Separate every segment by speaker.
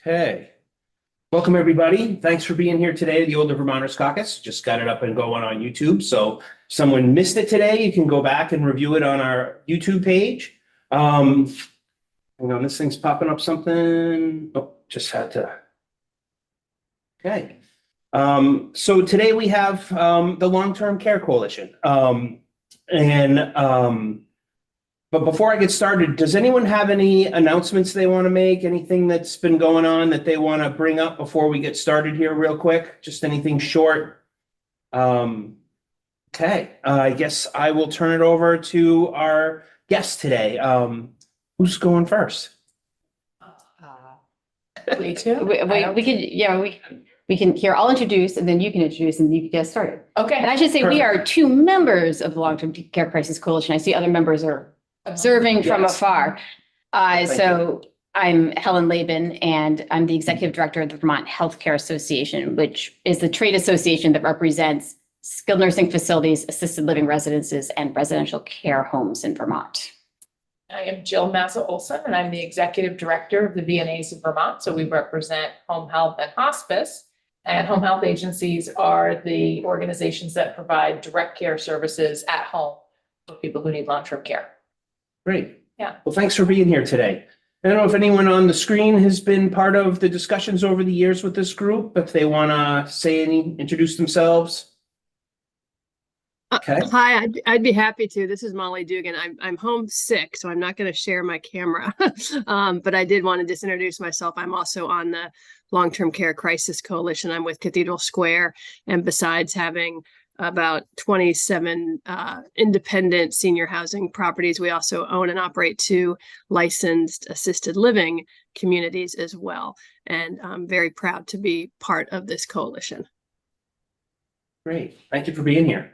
Speaker 1: Okay. Welcome, everybody. Thanks for being here today, the Older Vermonters Caucus. Just got it up and going on YouTube. So if someone missed it today, you can go back and review it on our YouTube page. Hang on, this thing's popping up something. Oh, just had to. Okay. So today we have the Long-Term Care Coalition. But before I get started, does anyone have any announcements they want to make? Anything that's been going on that they want to bring up before we get started here real quick? Just anything short? Okay, I guess I will turn it over to our guest today. Who's going first?
Speaker 2: Me too.
Speaker 3: We can here, I'll introduce and then you can introduce and you can get started.
Speaker 2: Okay.
Speaker 3: And I should say, we are two members of the Long-Term Care Crisis Coalition. I see other members are observing from
Speaker 1: Yes.
Speaker 3: afar. So I'm Helen Laban, and I'm the executive director of the Vermont Healthcare Association, which is the trade association that represents skilled nursing facilities, assisted living residences, and residential care homes in Vermont.
Speaker 2: I am Jill Massa-Olson, and I'm the executive director of the VNAs of Vermont. So we represent home health and hospice. And home health agencies are the organizations that provide direct care services at home for people who need long-term care.
Speaker 1: Great.
Speaker 2: Yeah.
Speaker 1: Well, thanks for being here today. I don't know if anyone on the screen has been part of the discussions over the years with this group, if they want to introduce themselves. Okay.
Speaker 4: Hi, I'd be happy to. This is Molly Dugan. I'm homesick, so I'm not going to share my camera. But I did want to just introduce myself. I'm also on the Long-Term Care Crisis Coalition. I'm with Cathedral Square, and besides having about 27 independent senior housing properties, we also own and operate 2 licensed assisted living communities as well. And I'm very proud to be part of this coalition.
Speaker 1: Great. Thank you for being here.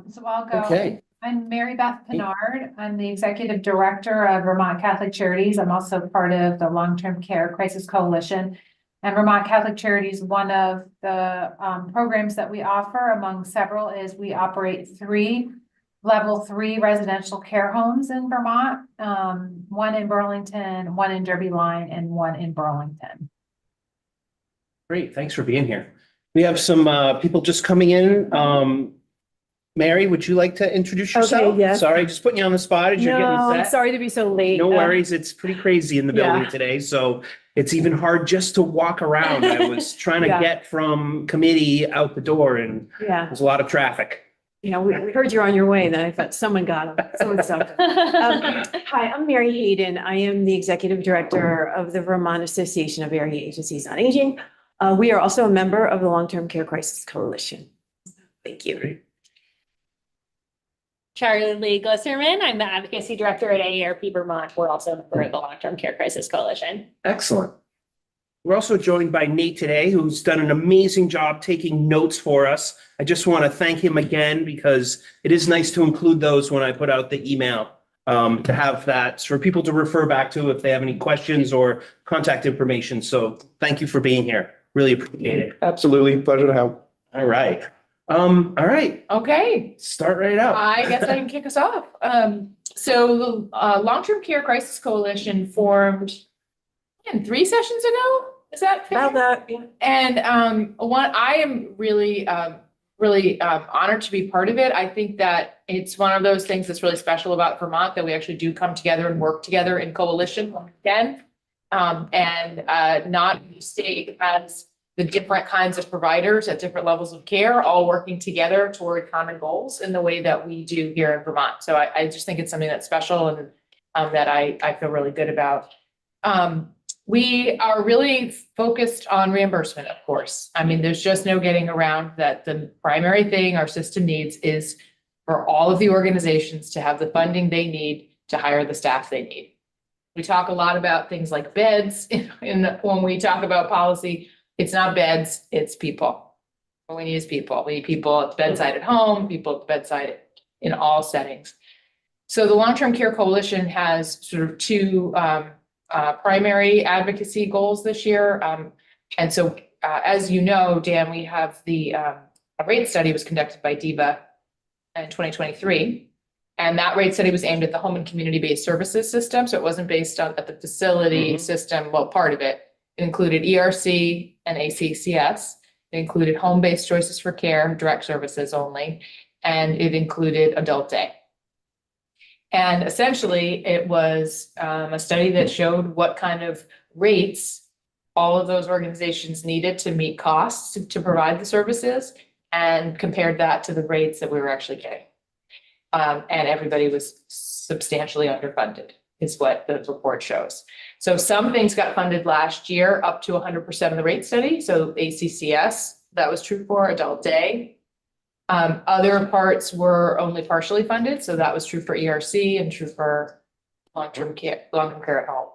Speaker 5: So I'll go.
Speaker 1: Okay.
Speaker 5: I'm Mary Beth Pinard. I'm the executive director of Vermont Catholic Charities. I'm also part of the Long-Term Care Crisis Coalition. And Vermont Catholic Charities, one of the programs that we offer among several is we operate 3 level 3 residential care homes in Vermont. 1 in Burlington, 1 in Derby Line, and 1 in Burlington.
Speaker 1: Great. Thanks for being here. We have some people just coming in. Mary, would you like to introduce yourself?
Speaker 6: Okay, yes.
Speaker 1: Sorry, just putting you on the spot as you're
Speaker 6: No,
Speaker 1: getting
Speaker 6: I'm
Speaker 1: set.
Speaker 6: sorry to be so late.
Speaker 1: No worries. It's pretty crazy in the building
Speaker 6: Yeah.
Speaker 1: today, so it's even hard just to walk around. I was trying to
Speaker 6: Yeah.
Speaker 1: get from committee out the door, and
Speaker 6: Yeah,
Speaker 1: there's a lot of traffic.
Speaker 6: we heard you're on your way, and then I thought someone got them. Someone stopped them. Hi, I'm Mary Hayden. I am the executive director of the Vermont Association of Area Agencies on Aging. We are also a member of the Long-Term Care Crisis Coalition. Thank you.
Speaker 1: Great.
Speaker 7: Charlie Lee Glisserman. I'm the advocacy director at AARP Vermont. We're also a member of the Long-Term Care Crisis Coalition.
Speaker 1: Excellent. We're also joined by Nate today, who's done an amazing job taking notes for us. I just want to thank him again because it is nice to include those when I put out the email, to have that for people to refer back to if they have any questions or contact information. So thank you for being here. Really appreciate it.
Speaker 8: Absolutely. Pleasure to have.
Speaker 1: All right. All right.
Speaker 2: Okay.
Speaker 1: Start right out.
Speaker 2: I guess I can kick us off. So the Long-Term Care Crisis Coalition formed 3 sessions ago. Is that fair?
Speaker 6: About that, yeah.
Speaker 2: And I am really honored to be part of it. I think that it's one of those things that's really special about Vermont, that we actually do come together and work together in coalition when we can. Not the state has the different kinds of providers at different levels of care, all working together toward common goals in the way that we do here in Vermont. So I just think it's something that's special and that I feel really good about. We are really focused on reimbursement, of course. I mean, there's just no getting around that. The primary thing our system needs is for all of the organizations to have the funding they need to hire the staff they need. We talk a lot about things like beds when we talk about policy. It's not beds, it's people. What we need is people. We need people at the bedside at home, people at the bedside in all settings. So the Long-Term Care Coalition has sort of 2 primary advocacy goals this year. And so, as you know, Dan, we have the rate study was conducted by DEBA in 2023. And that rate study was aimed at the home and community-based services system. So it wasn't based on at the facility system. Well, part of it included ERC and ACCS. It included home-based choices for care, direct services only, and it included adult day. And essentially, it was a study that showed what kind of rates all of those organizations needed to meet costs to provide the services, and compared that to the rates that we were actually getting. And everybody was substantially underfunded, is what the report shows. So some things got funded last year up to 100% of the rate study. So ACCS, that was true for adult day. Other parts were only partially funded. So that was true for ERC and true for long-term care at home.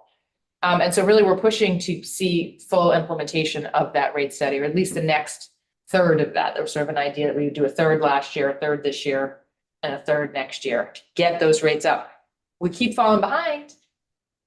Speaker 2: And so really we're pushing to see full implementation of that rate study, or at least the next third of that. There was sort of an idea that we would do a third last year, a third this year, and a third next year to get those rates up. We keep falling behind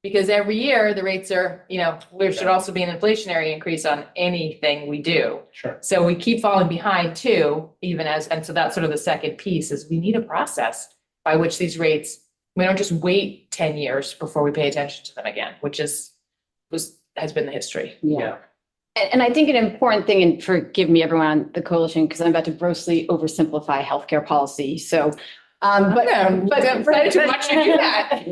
Speaker 2: because every year the rates are, there should also be an inflationary increase on anything we do.
Speaker 1: Sure.
Speaker 2: So we keep falling behind too, and so that's sort of the second piece is we need a process by which these rates, we don't just wait 10 years before we pay attention to them again, which has been the history.
Speaker 3: Yeah. And I think an important thing, and forgive me, everyone on the coalition, because I'm about to grossly oversimplify healthcare policy. So,
Speaker 2: but too much to do that.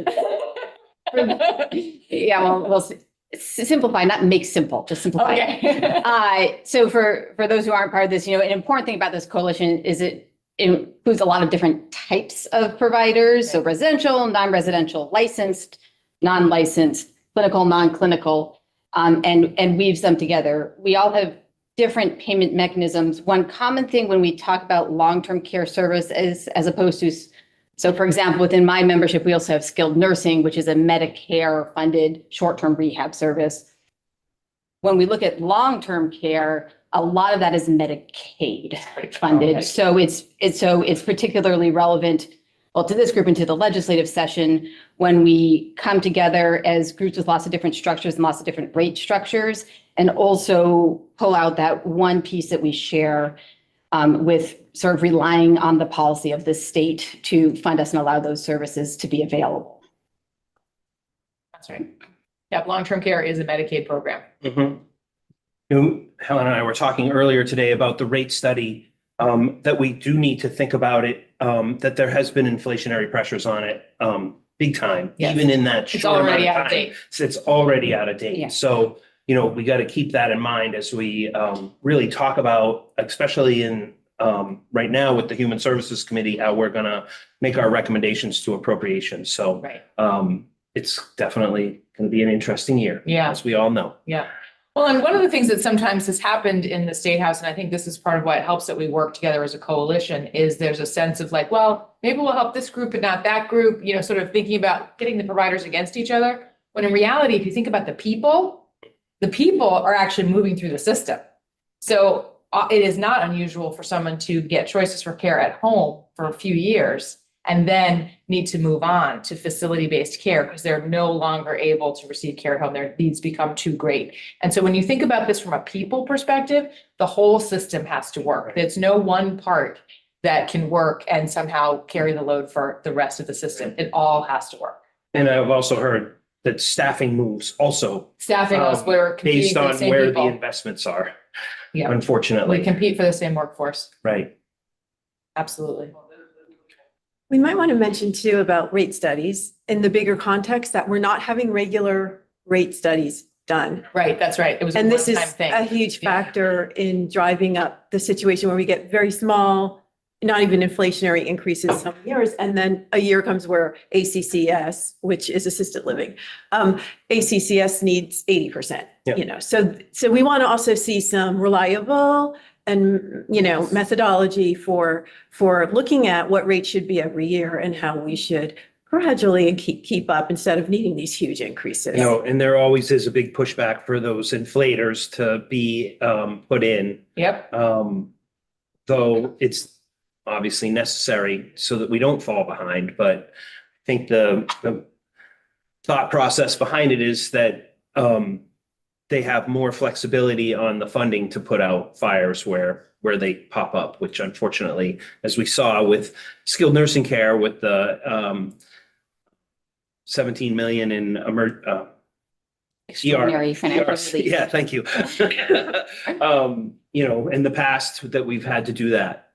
Speaker 3: Yeah, well, simplify, not make simple, just simplify.
Speaker 2: Okay.
Speaker 3: So for those who aren't part of this, an important thing about this coalition is it includes a lot of different types of providers. So residential, non-residential, licensed, non-licensed, clinical, non-clinical. And weaves them together. We all have different payment mechanisms. One common thing when we talk about long-term care service is, as opposed to, so for example, within my membership, we also have skilled nursing, which is a Medicare funded short-term rehab service. When we look at long-term care, a lot of that is Medicaid funded.
Speaker 2: Okay.
Speaker 3: So it's particularly relevant, well, to this group and to the legislative session when we come together as groups with lots of different structures and lots of different rate structures, and also pull out that one piece that we share with sort of relying on the policy of the state to fund us and allow those services to be available.
Speaker 2: That's right. Yeah, long-term care is a Medicaid program.
Speaker 1: Mm-hmm. Helen and I were talking earlier today about the rate study, that we do need to think about it, that there has been inflationary pressures on it, big time,
Speaker 2: Yes.
Speaker 1: even in that
Speaker 2: It's
Speaker 1: short amount
Speaker 2: already
Speaker 1: of
Speaker 2: out of
Speaker 1: time.
Speaker 2: date.
Speaker 1: It's already out of
Speaker 3: Yeah.
Speaker 1: date. So, we got to keep that in mind as we really talk about, especially in right now with the Human Services Committee, how we're going to make our recommendations to appropriations. So
Speaker 2: Right.
Speaker 1: it's definitely going to be an interesting year,
Speaker 2: Yeah.
Speaker 1: as we all know.
Speaker 2: Yeah. Well, and one of the things that sometimes has happened in the State House, and I think this is part of why it helps that we work together as a coalition, is there's a sense of like, well, maybe we'll help this group but not that group, sort of thinking about getting the providers against each other. When in reality, if you think about the people are actually moving through the system. So it is not unusual for someone to get choices for care at home for a few years and then need to move on to facility-based care because they're no longer able to receive care at home. Their needs become too great. And so when you think about this from a people perspective, the whole system has to work. There's no one part that can work and somehow carry the load for the rest of the system. It all has to work.
Speaker 1: And I've also heard that staffing moves also
Speaker 2: Staffing us, we're competing
Speaker 1: based
Speaker 2: for the
Speaker 1: on
Speaker 2: same
Speaker 1: where the
Speaker 2: people.
Speaker 1: investments are,
Speaker 2: Yeah, we
Speaker 1: unfortunately.
Speaker 2: compete for the same workforce.
Speaker 1: Right.
Speaker 2: Absolutely.
Speaker 6: We might want to mention too about rate studies in the bigger context that we're not having regular rate studies done.
Speaker 2: Right, that's right. It was a
Speaker 6: And this is
Speaker 2: one-time thing.
Speaker 6: a huge
Speaker 2: Yeah.
Speaker 6: factor in driving up the situation where we get very small, not even inflationary increases some years. And then a year comes where ACCS, which is assisted living, ACCS needs 80%,
Speaker 1: Yeah.
Speaker 6: So we want to also see some reliable and, methodology for looking at what rate should be every year and how we should gradually and keep up instead of needing these huge increases.
Speaker 1: And there always is a big pushback for those inflators to be put in,
Speaker 2: Yep,
Speaker 1: though it's obviously necessary so that we don't fall behind. But I think the thought process behind it is that they have more flexibility on the funding to put out fires where where they pop up, which unfortunately, as we saw with skilled nursing care with the 17 million in
Speaker 3: Extraordinary financial
Speaker 1: ERs.
Speaker 3: relief.
Speaker 1: Yeah, thank you. You know, in the past that we've had to do that.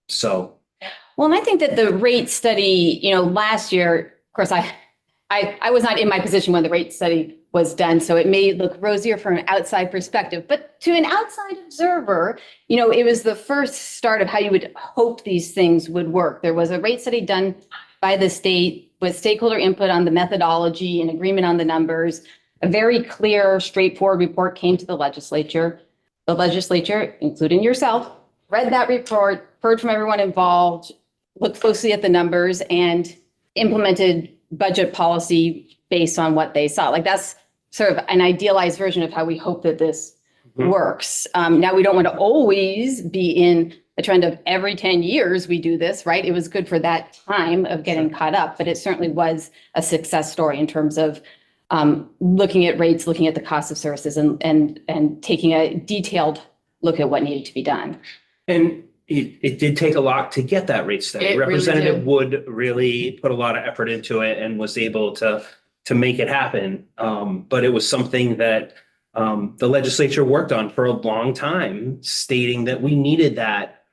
Speaker 1: So.
Speaker 3: Well, and I think that the rate study, last year, of course, I was not in my position when the rate study was done, so it may look rosier from an outside perspective, but to an outside observer, it was the first start of how you would hope these things would work. There was a rate study done by the state with stakeholder input on the methodology and agreement on the numbers. A very clear, straightforward report came to the legislature. The legislature, including yourself, read that report, heard from everyone involved, looked closely at the numbers, and implemented budget policy based on what they saw. Like, that's sort of an idealized version of how we hope that this works. Now, we don't want to always be in a trend of every 10 years we do this, right? It was good for that time of getting caught up, but it certainly was a success story in terms of looking at rates, looking at the cost of services, and taking a detailed look at what needed to be done.
Speaker 1: And it did take a lot to get that rate study.
Speaker 2: It really
Speaker 1: Representative
Speaker 2: did.
Speaker 1: Wood really put a lot of effort into it and was able to make it happen. But it was something that the legislature worked on for a long time, stating that we needed that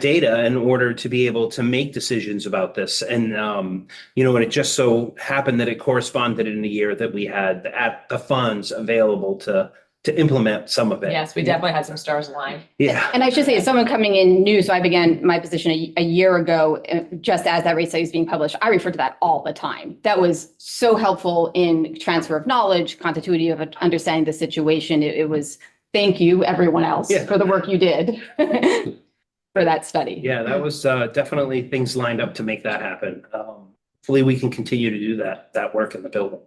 Speaker 1: data in order to be able to make decisions about this. And and it just so happened that it corresponded in a year that we had the funds available to implement some of it.
Speaker 2: Yes, we definitely had some stars aligned.
Speaker 1: Yeah.
Speaker 3: And I should say, as someone coming in new, so I began my position a year ago, just as that rate study was being published, I refer to that all the time. That was so helpful in transfer of knowledge, continuity of understanding the situation. It was, thank you, everyone else, for the work you did for that study.
Speaker 1: Yeah, that was definitely things lined up to make that happen. Hopefully we can continue to do that work in the building.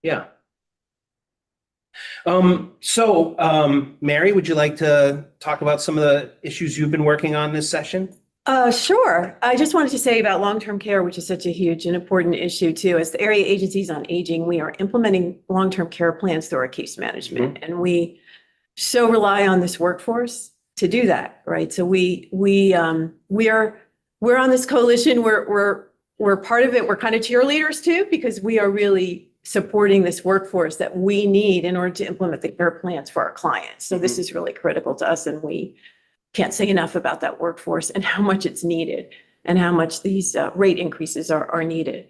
Speaker 1: Yeah. Mary, would you like to talk about some of the issues you've been working on this session?
Speaker 6: Sure. I just wanted to say about long-term care, which is such a huge and important issue too. As the area agencies on aging, we are implementing long-term care plans through our case management, and we so rely on this workforce to do that, right? So we're on this coalition. We're part of it. We're kind of cheerleaders too, because we are really supporting this workforce that we need in order to implement the care plans for our clients. So this is really critical to us, and we can't say enough about that workforce and how much it's needed and how much these rate increases are needed.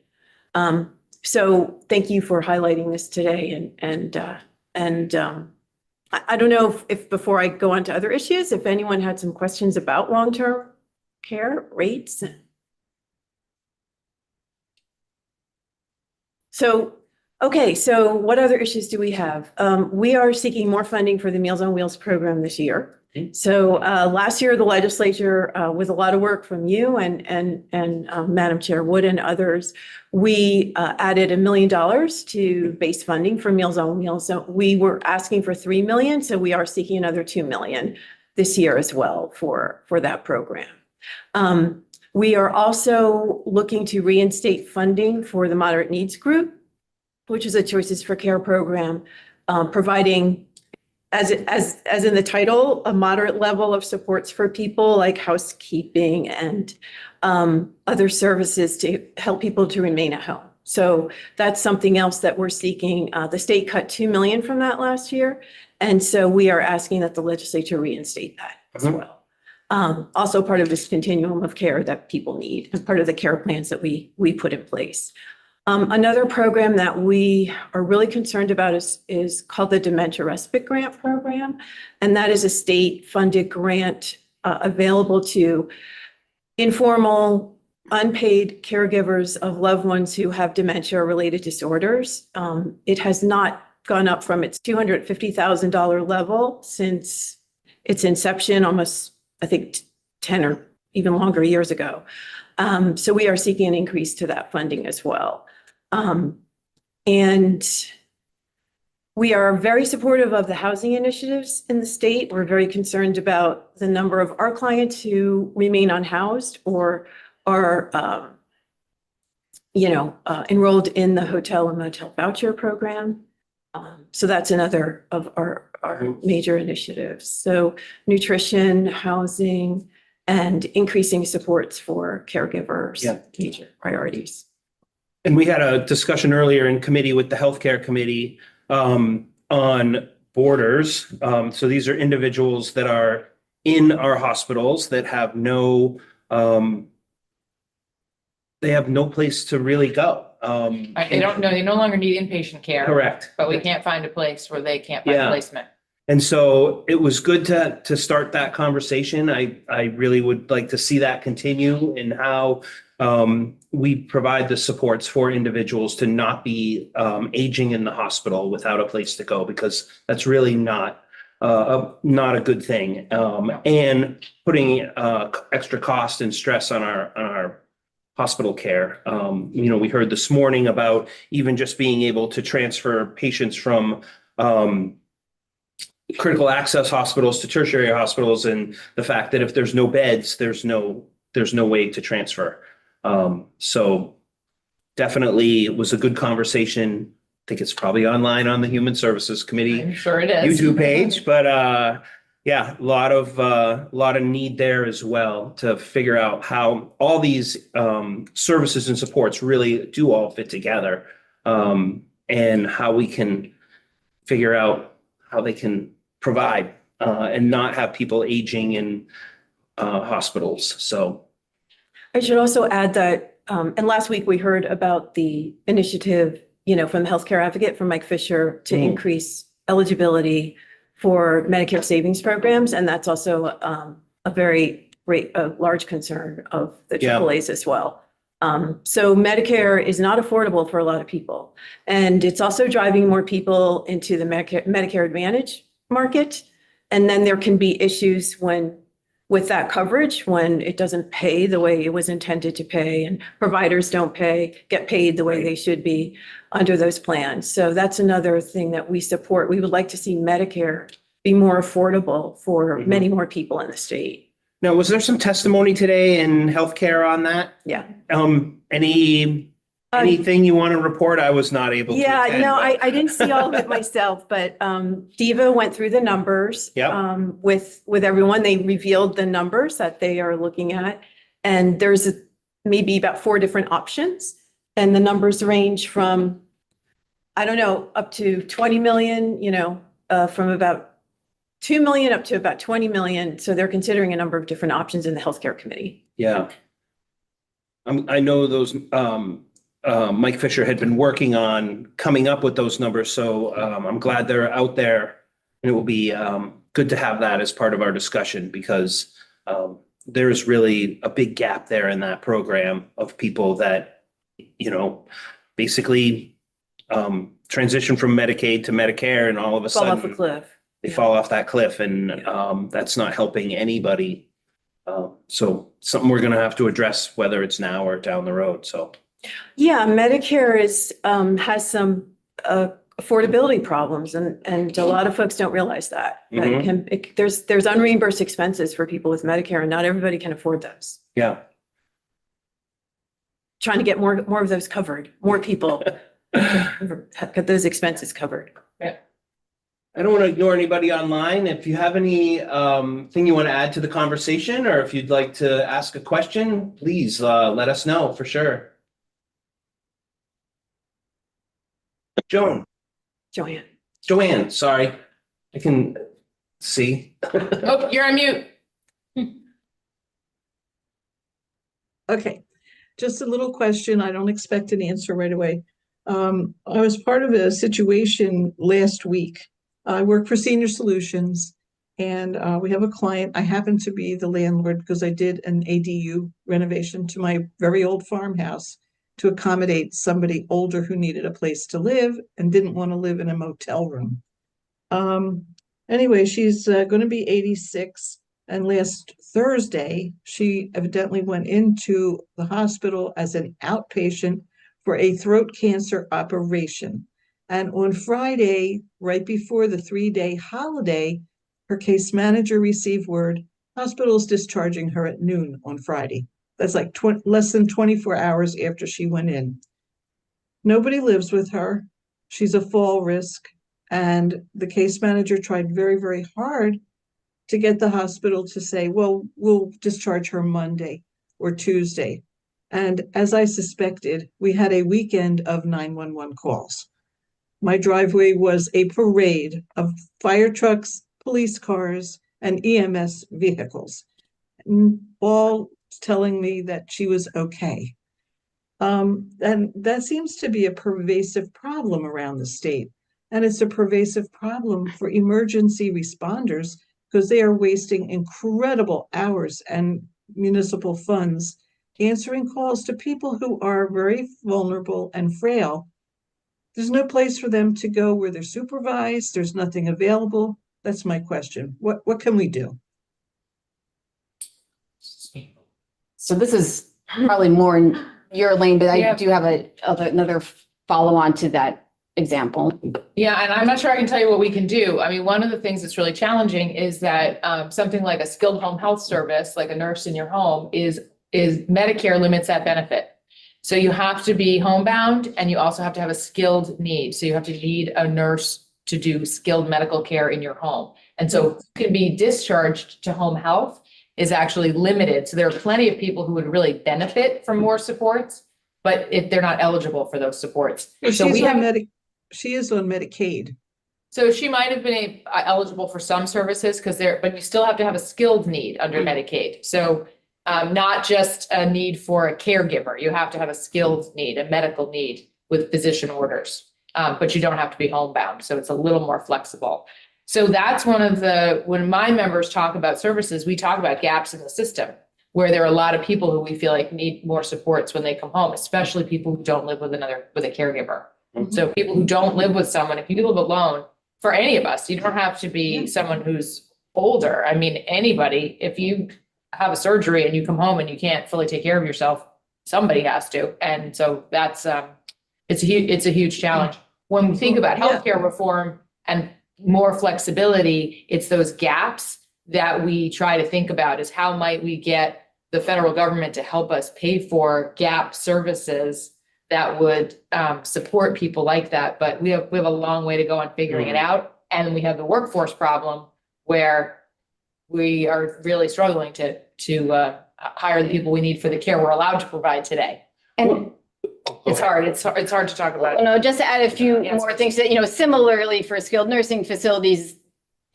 Speaker 6: So thank you for highlighting this today. And I don't know if before I go on to other issues, if anyone had some questions about long-term care rates. Okay, so what other issues do we have? We are seeking more funding for the Meals on Wheels program this year. So last year, the legislature, with a lot of work from you and Madam Chair Wood and others, we added $1 million to base funding for Meals on Wheels. So we were asking for $3 million, so we are seeking another $2 million this year as well for that program. We are also looking to reinstate funding for the Moderate Needs Group, which is a Choices for Care program, providing, as in the title, a moderate level of supports for people like housekeeping and other services to help people to remain at home. So that's something else that we're seeking. The state cut $2 million from that last year. And so we are asking that the legislature reinstate that as well. Also part of this continuum of care that people need and part of the care plans that we put in place. Another program that we are really concerned about is called the Dementia Respite Grant Program. And that is a state-funded grant available to informal, unpaid caregivers of loved ones who have dementia-related disorders. It has not gone up from its $250,000 level since its inception, almost, I think, 10 or even longer years ago. So we are seeking an increase to that funding as well. And we are very supportive of the housing initiatives in the state. We're very concerned about the number of our clients who remain unhoused or are, enrolled in the hotel and motel voucher program. So that's another of our major initiatives. So nutrition, housing, and increasing supports for caregivers.
Speaker 1: Yeah.
Speaker 6: Major priorities.
Speaker 1: And we had a discussion earlier in committee with the healthcare committee on boarders. So these are individuals that are in our hospitals that have no place to really go.
Speaker 2: They don't know, they no longer need inpatient care.
Speaker 1: Correct.
Speaker 2: But we can't find a place where they can't find
Speaker 1: Yeah.
Speaker 2: placement.
Speaker 1: And so it was good to start that conversation. I really would like to see that continue in how we provide the supports for individuals to not be aging in the hospital without a place to go, because that's really not a good thing. And putting extra cost and stress on our hospital care. We heard this morning about even just being able to transfer patients from critical access hospitals to tertiary hospitals, and the fact that if there's no beds, there's no way to transfer. So definitely it was a good conversation. I think it's probably online on the Human Services Committee
Speaker 2: I'm sure it is.
Speaker 1: YouTube page, but yeah, a lot of need there as well to figure out how all these services and supports really do all fit together, and how we can figure out how they can provide and not have people aging in hospitals. So
Speaker 6: I should also add that, and last week we heard about the initiative, from the healthcare advocate, from Mike Fisher, to increase eligibility for Medicare savings programs. And that's also a very large concern of the AAAs as well. So Medicare is not affordable for a lot of people. And it's also driving more people into the Medicare Advantage market. And then there can be issues with that coverage, when it doesn't pay the way it was intended to pay, and providers don't get paid the way they should be under those plans. So that's another thing that we support. We would like to see Medicare be more affordable for many more people in the state.
Speaker 1: now, was there some testimony today in healthcare on that?
Speaker 6: Yeah.
Speaker 1: Anything you want to report? I was not able to
Speaker 6: Yeah,
Speaker 1: attend,
Speaker 6: no,
Speaker 1: but-
Speaker 6: I didn't see all of it myself, but Diva went through the numbers with everyone. They revealed the numbers that they are looking at. And there's maybe about 4 different options. And the numbers range from, I don't know, up to 20 million, from about 2 million up to about 20 million. So they're considering a number of different options in the healthcare committee.
Speaker 1: Yeah. I know those, Mike Fisher had been working on coming up with those numbers. So I'm glad they're out there, and it will be good to have that as part of our discussion, because there's really a big gap there in that program of people that, basically transition from Medicaid to Medicare, and all of a
Speaker 6: Fall
Speaker 1: sudden
Speaker 6: off a cliff.
Speaker 1: they fall off that cliff, and that's not helping anybody. So something we're going to have to address, whether it's now or down the road. So.
Speaker 6: Yeah, Medicare has some affordability problems, and a lot of folks don't realize that. There's unreimbursed expenses for people with Medicare, and not everybody can afford those.
Speaker 1: Yeah.
Speaker 6: Trying to get more of those covered, more people get those expenses covered.
Speaker 1: I don't want to ignore anybody online. If you have any thing you want to add to the conversation, or if you'd like to ask a question, please let us know for sure. Joanne, sorry. I can see.
Speaker 2: Oh, you're on mute.
Speaker 8: Okay, just a little question. I don't expect an answer right away. I was part of a situation last week. I work for Senior Solutions, and we have a client. I happen to be the landlord because I did an ADU renovation to my very old farmhouse to accommodate somebody older who needed a place to live and didn't want to live in a motel room. Anyway, she's going to be 86. And last Thursday, she evidently went into the hospital as an outpatient for a throat cancer operation. And on Friday, right before the 3-day holiday, her case manager received word, hospital is discharging her at noon on Friday. That's like less than 24 hours after she went in. Nobody lives with her. She's a fall risk. And the case manager tried very, very hard to get the hospital to say, well, we'll discharge her Monday or Tuesday. And as I suspected, we had a weekend of 911 calls. My driveway was a parade of fire trucks, police cars, and EMS vehicles, all telling me that she was okay. And that seems to be a pervasive problem around the state. And it's a pervasive problem for emergency responders because they are wasting incredible hours and municipal funds answering calls to people who are very vulnerable and frail. There's no place for them to go where they're supervised. There's nothing available. That's my question. What can we do?
Speaker 3: So this is probably more in your lane, but I
Speaker 2: Yeah.
Speaker 3: do have another follow-on to that example.
Speaker 2: Yeah, and I'm not sure I can tell you what we can do. I mean, one of the things that's really challenging is that something like a skilled home health service, like a nurse in your home, is Medicare limits that benefit. So you have to be homebound and you also have to have a skilled need. So you have to need a nurse to do skilled medical care in your home. And so who can be discharged to home health is actually limited. So there are plenty of people who would really benefit from more supports, but if they're not eligible for those supports. So we have,
Speaker 8: She is on Medicaid.
Speaker 2: so she might have been eligible for some services but you still have to have a skilled need under Medicaid. So not just a need for a caregiver. You have to have a skilled need, a medical need with physician orders. But you don't have to be homebound. So it's a little more flexible. So that's when my members talk about services, we talk about gaps in the system where there are a lot of people who we feel like need more supports when they come home, especially people who don't live with a caregiver. So people who don't live with someone, if you live alone, for any of us, you don't have to be someone who's older. I mean, anybody, if you have a surgery and you come home and you can't fully take care of yourself, somebody has to. And so that's, it's a huge challenge. When we think about healthcare reform and more flexibility, it's those gaps that we try to think about is how might we get the federal government to help us pay for gap services that would support people like that. But we have a long way to go on figuring it out. And we have the workforce problem where we are really struggling to hire the people we need for the care we're allowed to provide today.
Speaker 3: And
Speaker 2: It's hard to talk about.
Speaker 3: no, just to add a few
Speaker 2: Yes.
Speaker 3: more things that, similarly for skilled nursing facilities,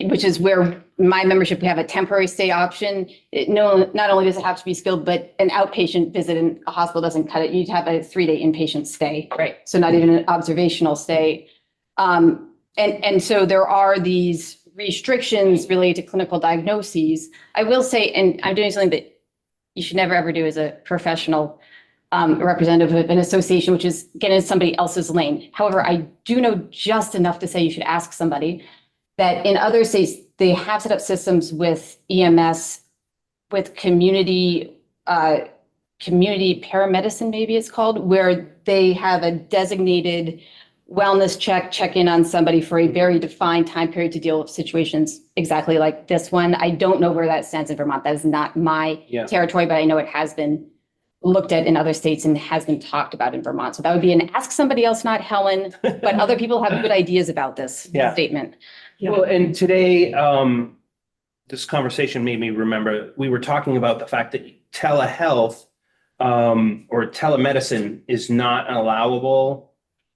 Speaker 3: which is where my membership, we have a temporary stay option. Not only does it have to be skilled, but an outpatient visit in a hospital doesn't cut it. You'd have a 3-day inpatient stay.
Speaker 2: Right.
Speaker 3: So not even an observational stay. And so there are these restrictions related to clinical diagnoses. I will say, and I'm doing something that you should never ever do as a professional representative of an association, which is get in somebody else's lane. However, I do know just enough to say you should ask somebody that in other states, they have set up systems with EMS, with community paramedicine, maybe it's called, where they have a designated wellness check in on somebody for a very defined time period to deal with situations exactly like this one. I don't know where that stands in Vermont. That is not my territory, but I know it has been looked at in other states and has been talked about in Vermont. So that would be an ask somebody else, not Helen, but other people have good ideas about this statement.
Speaker 1: Well, and today, this conversation made me remember, we were talking about the fact that telehealth or telemedicine is not allowable.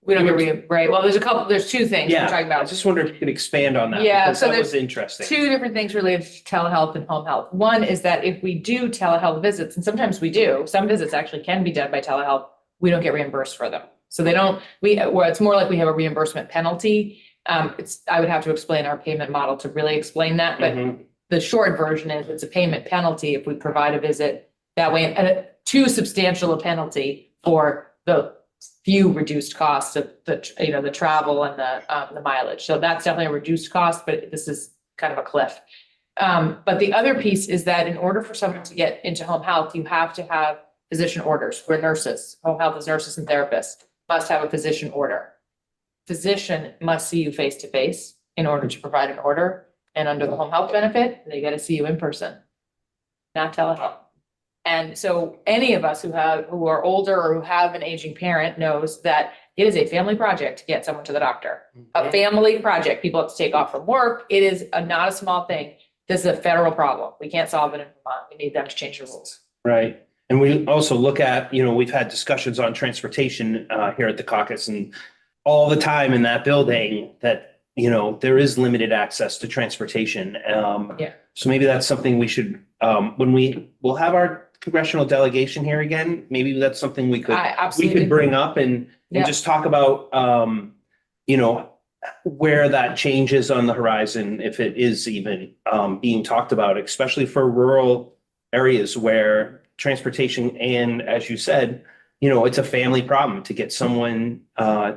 Speaker 2: We don't get right. Well, there's two things we're talking
Speaker 1: I
Speaker 2: about.
Speaker 1: just wondered if you could expand on that.
Speaker 2: Yeah,
Speaker 1: because
Speaker 2: so
Speaker 1: that
Speaker 2: there's
Speaker 1: was interesting.
Speaker 2: Two different things related to telehealth and home health. One is that if we do telehealth visits, and sometimes we do, some visits actually can be done by telehealth, we don't get reimbursed for them. So it's more like we have a reimbursement penalty. I would have to explain our payment model to really explain that, but the short version is it's a payment penalty if we provide a visit that way, and too substantial a penalty for the few reduced costs of the travel and the mileage. So that's definitely a reduced cost, but this is kind of a cliff. But the other piece is that in order for someone to get into home health, you have to have physician orders. We're nurses. Home health is nurses and therapists must have a physician order. Physician must see you face to face in order to provide an order. And under the home health benefit, they got to see you in person, not telehealth. And so any of us who are older or who have an aging parent knows that it is a family project to get someone to the doctor. A family project. People have to take off from work. It is not a small thing. This is a federal problem. We can't solve it in Vermont. We need them to change the rules.
Speaker 1: Right. And we also look at, you know, we've had discussions on transportation here at the caucus, and all the time in that building that, you know, there is limited access to transportation.
Speaker 2: Yeah.
Speaker 1: So maybe that's something we should, when we'll have our congressional delegation here again, maybe that's something we could
Speaker 2: Absolutely.
Speaker 1: bring up and
Speaker 2: Yeah.
Speaker 1: just talk about, you know, where that change is on the horizon, if it is even being talked about, especially for rural areas where transportation, and as you said, you know, it's a family problem to get someone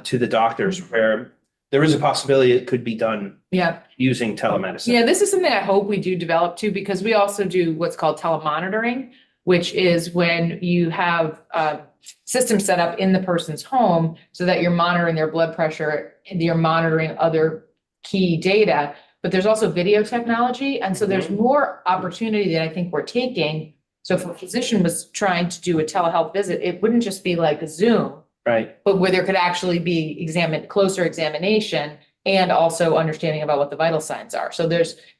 Speaker 1: to the doctors, where there is a possibility it could be done
Speaker 2: Yeah.
Speaker 1: using telemedicine.
Speaker 2: Yeah, this is something I hope we do develop too, because we also do what's called telemonitoring, which is when you have a system set up in the person's home so that you're monitoring their blood pressure and you're monitoring other key data. But there's also video technology. And so there's more opportunity that I think we're taking. So if a physician was trying to do a telehealth visit, it wouldn't just be like a Zoom,
Speaker 1: Right.
Speaker 2: but where there could actually be closer examination and also understanding about what the vital signs are. So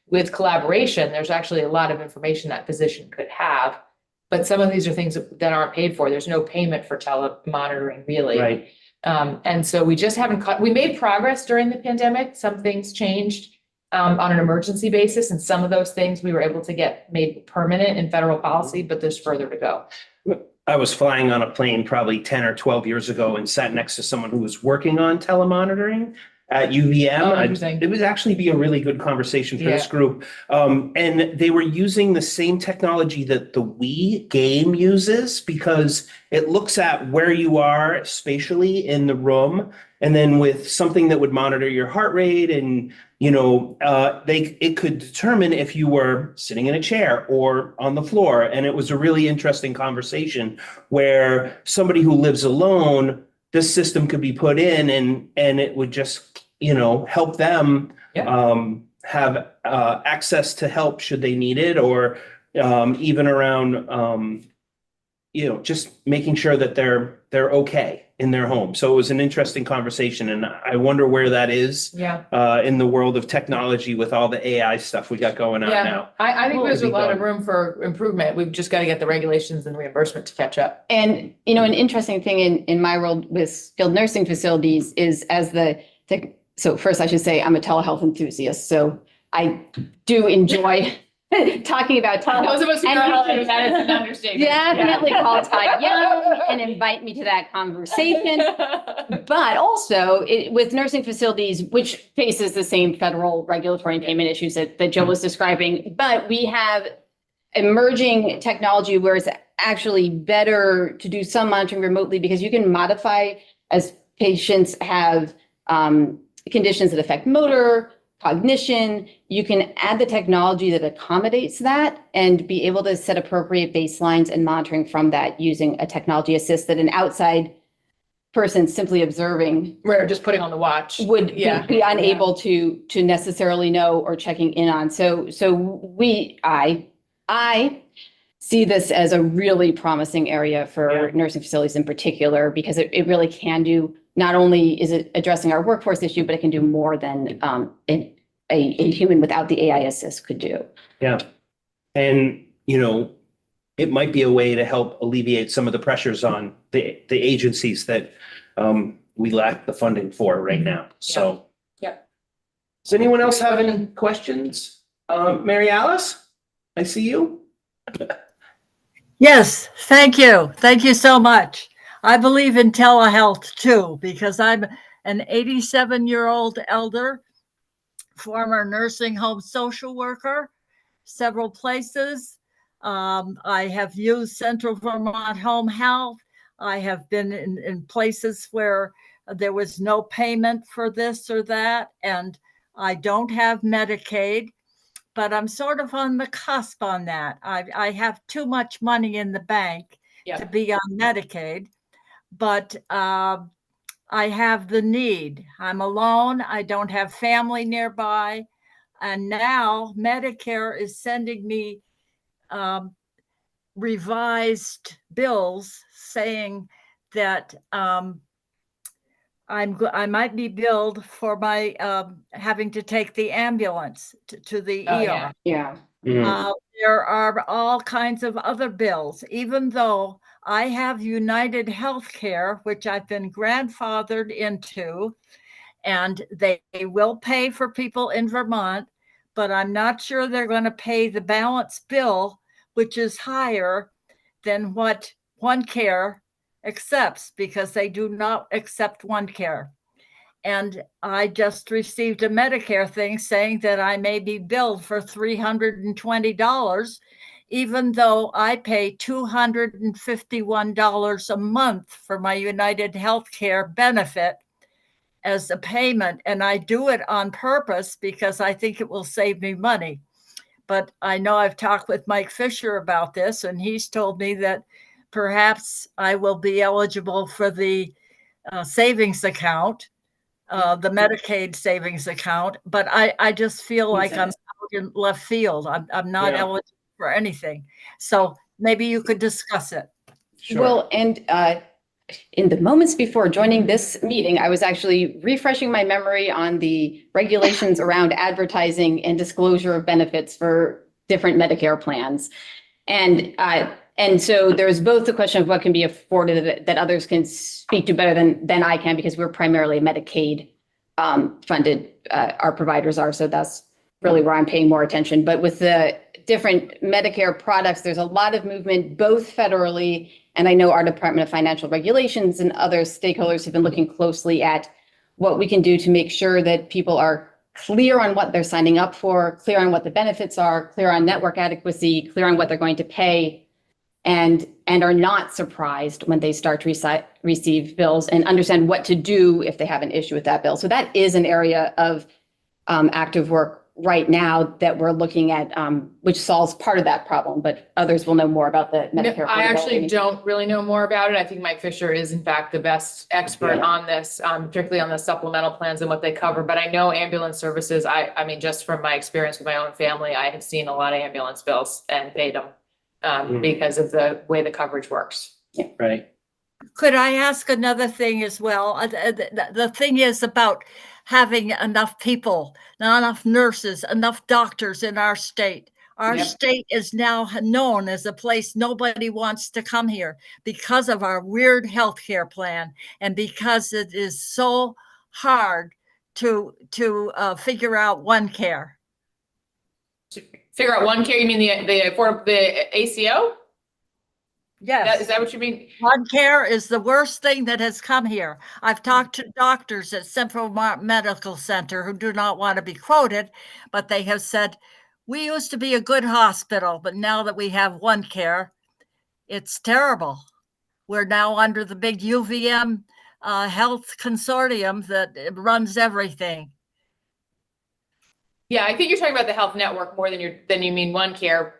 Speaker 2: with collaboration, there's actually a lot of information that physician could have. But some of these are things that aren't paid for. There's no payment for telemonitoring really.
Speaker 1: Right.
Speaker 2: And so we just haven't we made progress during the pandemic. Some things changed on an emergency basis, and some of those things we were able to get made permanent in federal policy, but there's further to go.
Speaker 1: I was flying on a plane probably 10 or 12 years ago and sat next to someone who was working on telemonitoring at UVM.
Speaker 2: Oh, interesting.
Speaker 1: It would actually be a really good conversation for this
Speaker 2: Yeah.
Speaker 1: group. And they were using the same technology that the Wii game uses, because it looks at where you are spatially in the room. And then with something that would monitor your heart rate, and, you know, it could determine if you were sitting in a chair or on the floor. And it was a really interesting conversation where somebody who lives alone, this system could be put in, and it would just, you know, help them have access to help should they need it, or even around, you know, just making sure that they're okay in their home. So it was an interesting conversation, and I wonder where that is in the world of technology with all the AI stuff we got going on now.
Speaker 2: I think there's a
Speaker 1: Be
Speaker 2: lot of
Speaker 1: done.
Speaker 2: room for improvement. We've just got to get the regulations and reimbursement to catch up.
Speaker 3: And, you know, an interesting thing in my world with skilled nursing facilities is so first I should say I'm a telehealth enthusiast. So I do enjoy talking about telehealth.
Speaker 2: Those of us who
Speaker 3: And
Speaker 2: know
Speaker 3: you
Speaker 2: how
Speaker 3: should
Speaker 2: to that is an understatement.
Speaker 3: definitely call Todd Young and invite me to that conversation. But also with nursing facilities, which faces the same federal regulatory and payment issues that Joe was describing, but we have emerging technology where it's actually better to do some monitoring remotely, because you can modify as patients have conditions that affect motor, cognition. You can add the technology that accommodates that and be able to set appropriate baselines and monitoring from that using a technology assist that an outside person simply observing
Speaker 2: We're just putting on the watch.
Speaker 3: would be unable to necessarily know or checking in on. So I see this as a really promising area for nursing facilities in particular, because it really can do, not only is it addressing our workforce issue, but it can do more than a human without the AI assist could do.
Speaker 1: Yeah. And, you know, it might be a way to help alleviate some of the pressures on the agencies that we lack the funding for right now. So.
Speaker 2: Yeah.
Speaker 1: Does anyone else have any questions? Mary Alice, I see you.
Speaker 9: Yes, thank you. Thank you so much. I believe in telehealth too, because I'm an 87-year-old elder, former nursing home social worker, several places. I have used Central Vermont Home Health. I have been in places where there was no payment for this or that, and I don't have Medicaid, but I'm sort of on the cusp on that. I have too much money in the bank to be on Medicaid, but I have the need. I'm alone. I don't have family nearby. And now Medicare is sending me revised bills saying that I might be billed for my having to take the ambulance to the
Speaker 2: Oh,
Speaker 9: ER.
Speaker 2: yeah.
Speaker 3: Yeah.
Speaker 9: There are all kinds of other bills, even though I have United Healthcare, which I've been grandfathered into, and they will pay for people in Vermont, but I'm not sure they're going to pay the balance bill, which is higher than what OneCare accepts, because they do not accept OneCare. And I just received a Medicare thing saying that I may be billed for $320, even though I pay $251 a month for my United Healthcare benefit as a payment. And I do it on purpose because I think it will save me money. But I know I've talked with Mike Fisher about this, and he's told me that perhaps I will be eligible for the savings account, the Medicaid savings account, but I just feel like I'm out in left field. I'm not eligible for anything. So maybe you could discuss it.
Speaker 1: Sure.
Speaker 3: Well, and in the moments before joining this meeting, I was actually refreshing my memory on the regulations around advertising and disclosure of benefits for different Medicare plans. And so there's both the question of what can be afforded that others can speak to better than I can, because we're primarily Medicaid funded, our providers are. So that's really where I'm paying more attention. But with the different Medicare products, there's a lot of movement, both federally, and I know our Department of Financial Regulations and other stakeholders have been looking closely at what we can do to make sure that people are clear on what they're signing up for, clear on what the benefits are, clear on network adequacy, clear on what they're going to pay, and are not surprised when they start to receive bills, and understand what to do if they have an issue with that bill. So that is an area of active work right now that we're looking at, which solves part of that problem, but others will know more about the Medicare.
Speaker 2: I actually don't really know more about it. I think Mike Fisher is in fact the best expert on this, particularly on the supplemental plans and what they cover. But I know ambulance services, I mean, just from my experience with my own family, I have seen a lot of ambulance bills and paid them because of the way the coverage works.
Speaker 3: Yeah.
Speaker 1: Right.
Speaker 9: Could I ask another thing as well? The thing is about having enough people, not enough nurses, enough doctors in our state. Our state is now known as a place nobody wants to come here because of our weird healthcare plan, and because it is so hard to figure out OneCare.
Speaker 2: Figure out OneCare, you mean the ACO?
Speaker 9: Yes.
Speaker 2: Is that what you mean?
Speaker 9: OneCare is the worst thing that has come here. I've talked to doctors at Central Medical Center who do not want to be quoted, but they have said, we used to be a good hospital, but now that we have OneCare, it's terrible. We're now under the big UVM health consortium that runs everything.
Speaker 2: Yeah, I think you're talking about the health network more than you mean OneCare.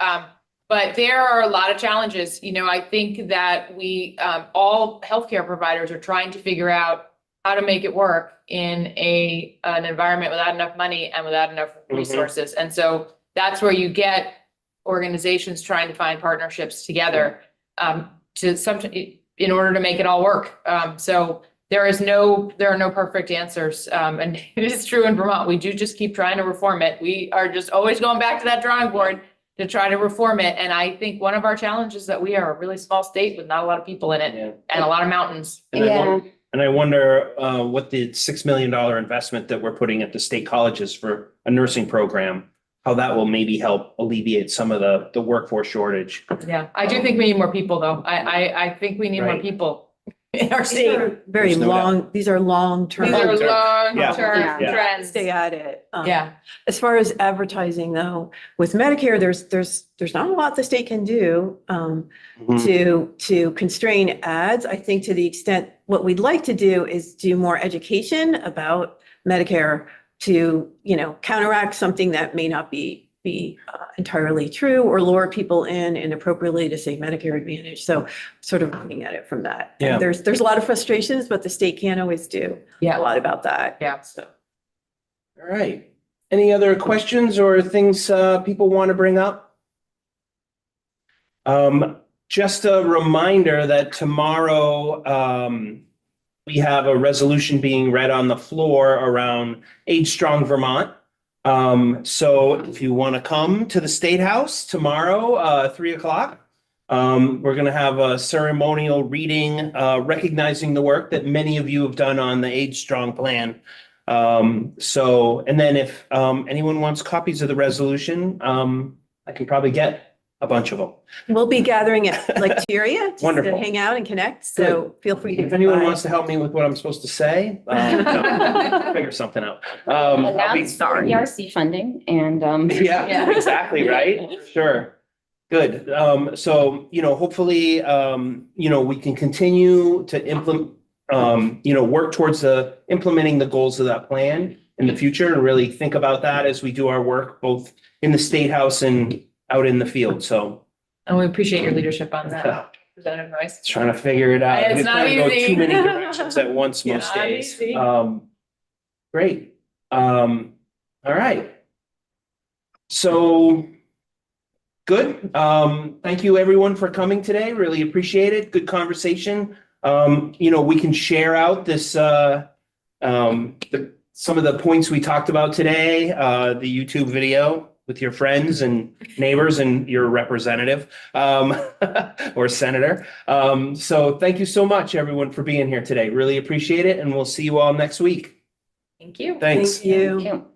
Speaker 2: But there are a lot of challenges. You know, I think that we, all healthcare providers are trying to figure out how to make it work in an environment without enough money and without enough resources. And so that's where you get organizations trying to find partnerships together in order to make it all work. So there are no perfect answers. And it is true in Vermont. We do just keep trying to reform it. We are just always going back to that drawing board to try to reform it. And I think one of our challenges is that we are a really small state with not a lot of people in it and a lot of mountains.
Speaker 1: And I wonder what the $6 million investment that we're putting at the state colleges for a nursing program, how that will maybe help alleviate some of the workforce shortage.
Speaker 2: Yeah, I do think we need more people though. I think we need more people in our
Speaker 6: These are
Speaker 2: state.
Speaker 6: very
Speaker 1: There's no
Speaker 6: long, these are long-term.
Speaker 2: These are
Speaker 1: Long-term.
Speaker 2: long-term
Speaker 3: Yeah.
Speaker 2: trends.
Speaker 6: Stay at it.
Speaker 2: Yeah.
Speaker 6: As far as advertising though, with Medicare, there's not a lot the state can do to constrain ads. I think to the extent what we'd like to do is do more education about Medicare to, counteract something that may not be entirely true or lure people in inappropriately to say Medicare Advantage. So sort of looking at it from that.
Speaker 1: Yeah.
Speaker 6: And there's a lot of frustrations, but the state can't always do a lot about that.
Speaker 2: Yeah.
Speaker 6: So.
Speaker 1: All right. Any other questions or things people want to bring up? just a reminder that tomorrow, we have a resolution being read on the floor around Age Strong Vermont. So if you want to come to the State House tomorrow, 3 o'clock, we're going to have a ceremonial reading, recognizing the work that many of you have done on the Age Strong plan. And then if anyone wants copies of the resolution, I can probably get a bunch of them.
Speaker 6: We'll be gathering at Lecteria just to
Speaker 1: Wonderful.
Speaker 6: hang out and connect. So feel free to.
Speaker 1: If anyone
Speaker 6: come by.
Speaker 1: wants to help me with what I'm supposed to say, no, figure something out. I'll be sorry.
Speaker 3: ERC funding and,
Speaker 1: Yeah, exactly, right? Sure. Good. So, hopefully, we can continue to implement, work towards implementing the goals of that plan in the future and really think about that as we do our work, both in the State House and out in the field. So
Speaker 2: And we appreciate your leadership on that, Representative Noyes.
Speaker 1: trying to figure it out.
Speaker 2: It's
Speaker 1: We
Speaker 2: not
Speaker 1: can't go
Speaker 2: easy.
Speaker 1: too many directions at once most
Speaker 2: Not
Speaker 1: days.
Speaker 2: easy.
Speaker 1: Great. All right. So good. Thank you everyone for coming today. Really appreciate it. Good conversation. We can share out this, some of the points we talked about today, the YouTube video with your friends and neighbors and your representative, or senator. So thank you so much, everyone, for being here today. Really appreciate it. And we'll see you all next week.
Speaker 2: Thank you.
Speaker 1: Thanks.
Speaker 6: Thank you.
Speaker 3: Thank you.